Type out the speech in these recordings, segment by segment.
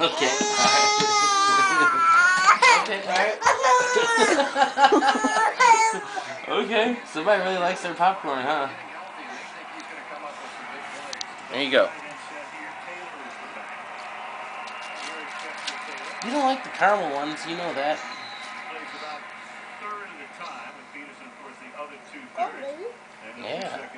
Okay. Okay, alright. Okay, somebody really likes their popcorn, huh? There you go. You don't like the caramel ones, you know that. Yeah.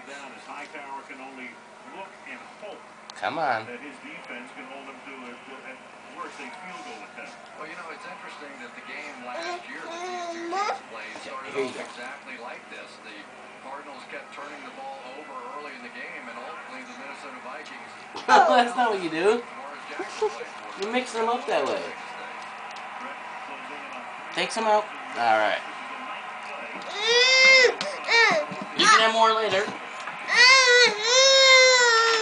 Come on. That his defense can hold him to at worst a field goal attempt. Well, you know, it's interesting that the game last year that these two teams played started off exactly like this. The Cardinals kept turning the ball over early in the game, and ultimately the Minnesota Vikings. That's not what you do. You mix them up that way. Take some out. All right. You can have more later.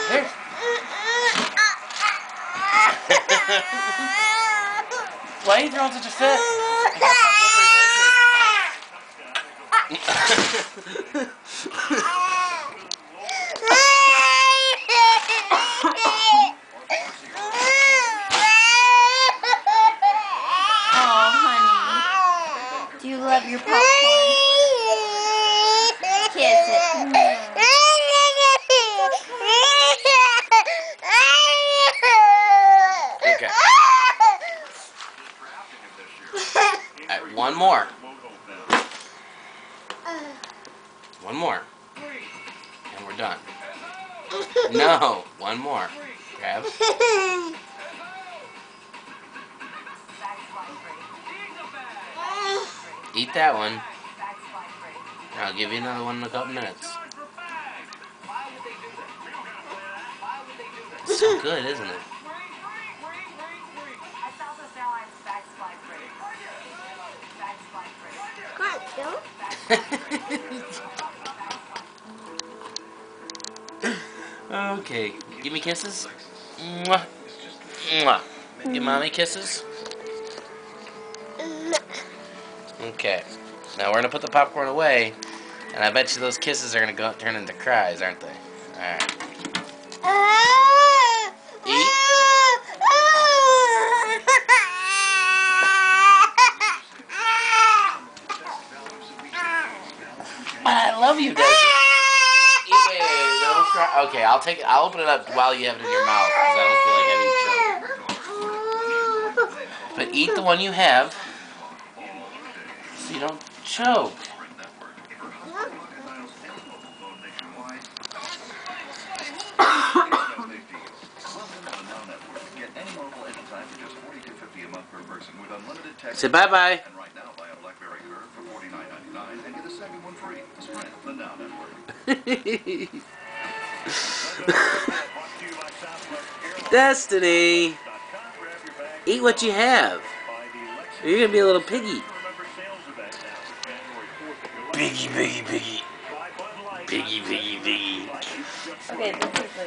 Here. Why are you throwing such a fit? Oh, honey. Do you love your popcorn? Kiss it. Okay. Alright, one more. One more. And we're done. No, one more. Grab. Eat that one. I'll give you another one in a couple minutes. It's so good, isn't it? Okay, give me kisses. Mwah. Mwah. Give mommy kisses. Okay, now we're gonna put the popcorn away, and I bet you those kisses are gonna turn into cries, aren't they? All right. Eat. I love you, Desi. Wait, don't cry. Okay, I'll take it. I'll open it up while you have it in your mouth because I don't feel like having you choke. But eat the one you have so you don't choke. Say bye-bye. Destiny, eat what you have. Or you're gonna be a little piggy. Piggy, piggy, piggy. Piggy, piggy, piggy. Okay, this is the